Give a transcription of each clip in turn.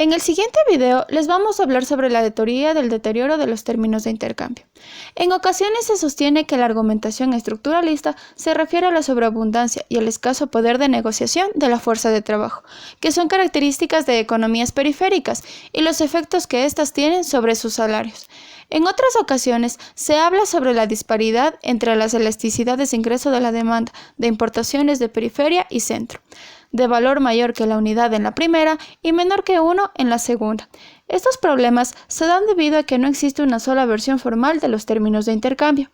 En el siguiente video les vamos a hablar sobre la teoría del deterioro de los términos de intercambio. En ocasiones se sostiene que la argumentación estructuralista se refiere a la sobreabundancia y al escaso poder de negociación de la fuerza de trabajo, que son características de economías periféricas y los efectos que éstas tienen sobre sus salarios. En otras ocasiones se habla sobre la disparidad entre las elasticidades de ingreso de la demanda de importaciones de periferia y centro, de valor mayor que la unidad en la primera y menor que 1 en la segunda. Estos problemas se dan debido a que no existe una sola versión formal de los términos de intercambio.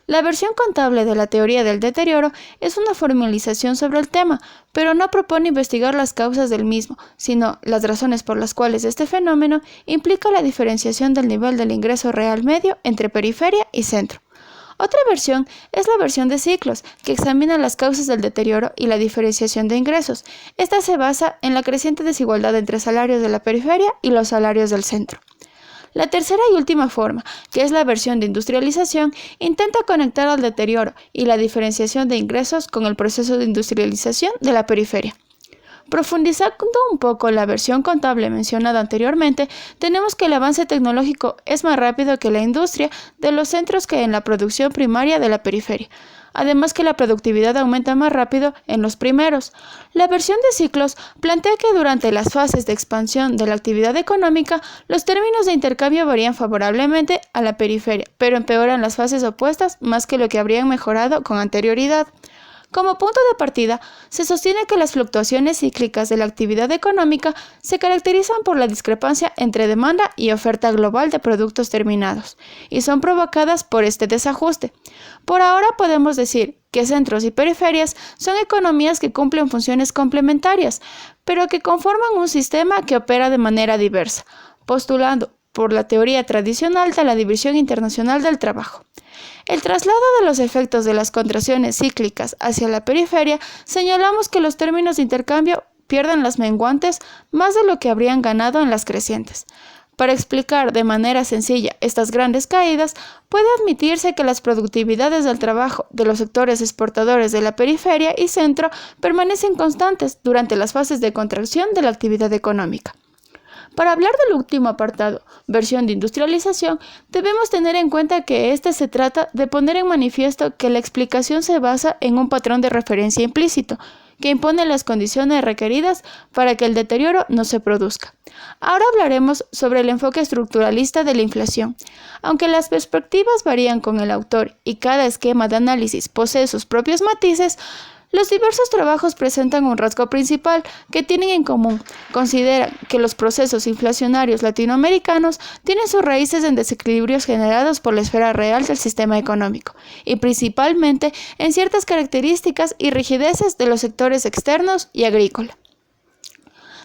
La versión contable de la teoría del deterioro es una formalización sobre el tema, pero no propone investigar las causas del mismo, sino las razones por las cuales este fenómeno implica la diferenciación del nivel del ingreso real medio entre periferia y centro. Otra versión es la versión de ciclos, que examina las causas del deterioro y la diferenciación de ingresos. Esta se basa en la creciente desigualdad entre salarios de la periferia y los salarios del centro. La tercera y última forma, que es la versión de industrialización, intenta conectar al deterioro y la diferenciación de ingresos con el proceso de industrialización de la periferia. Profundizando un poco la versión contable mencionada anteriormente, tenemos que el avance tecnológico es más rápido que la industria de los centros que en la producción primaria de la periferia. Además que la productividad aumenta más rápido en los primeros. La versión de ciclos plantea que durante las fases de expansión de la actividad económica, los términos de intercambio varían favorablemente a la periferia, pero empeoran las fases opuestas más que lo que habrían mejorado con anterioridad. Como punto de partida, se sostiene que las fluctuaciones cíclicas de la actividad económica se caracterizan por la discrepancia entre demanda y oferta global de productos terminados, y son provocadas por este desajuste. Por ahora podemos decir que centros y periferias son economías que cumplen funciones complementarias, pero que conforman un sistema que opera de manera diversa, postulando por la teoría tradicional de la división internacional del trabajo. El traslado de los efectos de las contracciones cíclicas hacia la periferia, señalamos que los términos de intercambio pierden las menguantes más de lo que habrían ganado en las crecientes. Para explicar de manera sencilla estas grandes caídas, puede admitirse que las productividades del trabajo de los sectores exportadores de la periferia y centro permanecen constantes durante las fases de contracción de la actividad económica. Para hablar del último apartado, versión de industrialización, debemos tener en cuenta que se trata de poner en manifiesto que la explicación se basa en un patrón de referencia implícito, que impone las condiciones requeridas para que el deterioro no se produzca. Ahora hablaremos sobre el enfoque estructuralista de la inflación. Aunque las perspectivas varían con el autor y cada esquema de análisis posee sus propios matices, los diversos trabajos presentan un rasgo principal que tienen en común. Consideran que los procesos inflacionarios latinoamericanos tienen sus raíces en desequilibrios generados por la esfera real del sistema económico y principalmente en ciertas características y rigideces de los sectores externos y agrícola.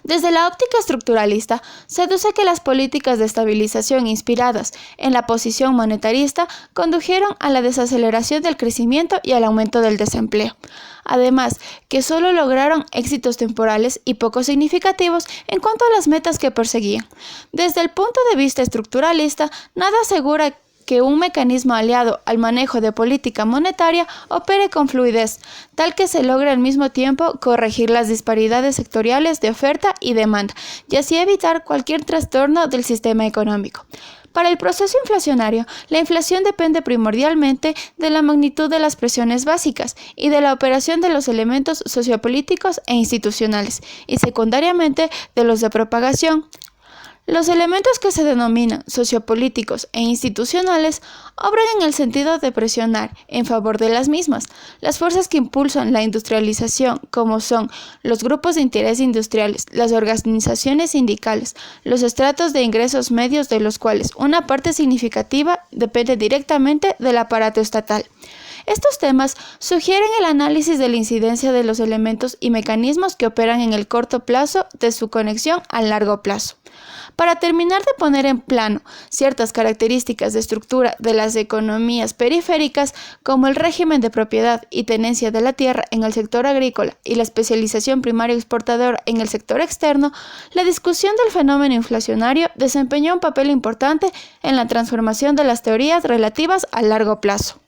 Desde la óptica estructuralista, se aduce que las políticas de estabilización inspiradas en la posición monetarista condujeron a la desaceleración del crecimiento y al aumento del desempleo. Además, que solo lograron éxitos temporales y poco significativos en cuanto a las metas que perseguían. Desde el punto de vista estructuralista, nada asegura que un mecanismo aliado al manejo de política monetaria opere con fluidez, tal que se logre al mismo tiempo corregir las disparidades sectoriales de oferta y demanda, y así evitar cualquier trastorno del sistema económico. Para el proceso inflacionario, la inflación depende primordialmente de la magnitud de las presiones básicas y de la operación de los elementos sociopolíticos e institucionales, y secundariamente de los de propagación. Los elementos que se denominan sociopolíticos e institucionales obran en el sentido de presionar en favor de las mismas. Las fuerzas que impulsan la industrialización, como son los grupos de interés industriales, las organizaciones sindicales, los estratos de ingresos medios de los cuales una parte significativa depende directamente del aparato estatal. Estos temas sugieren el análisis de la incidencia de los elementos y mecanismos que operan en el corto plazo de su conexión al largo plazo. Para terminar de poner en plano ciertas características de estructura de las economías periféricas, como el régimen de propiedad y tenencia de la tierra en el sector agrícola y la especialización primaria exportadora en el sector externo, la discusión del fenómeno inflacionario desempeñó un papel importante en la transformación de las teorías relativas al largo plazo.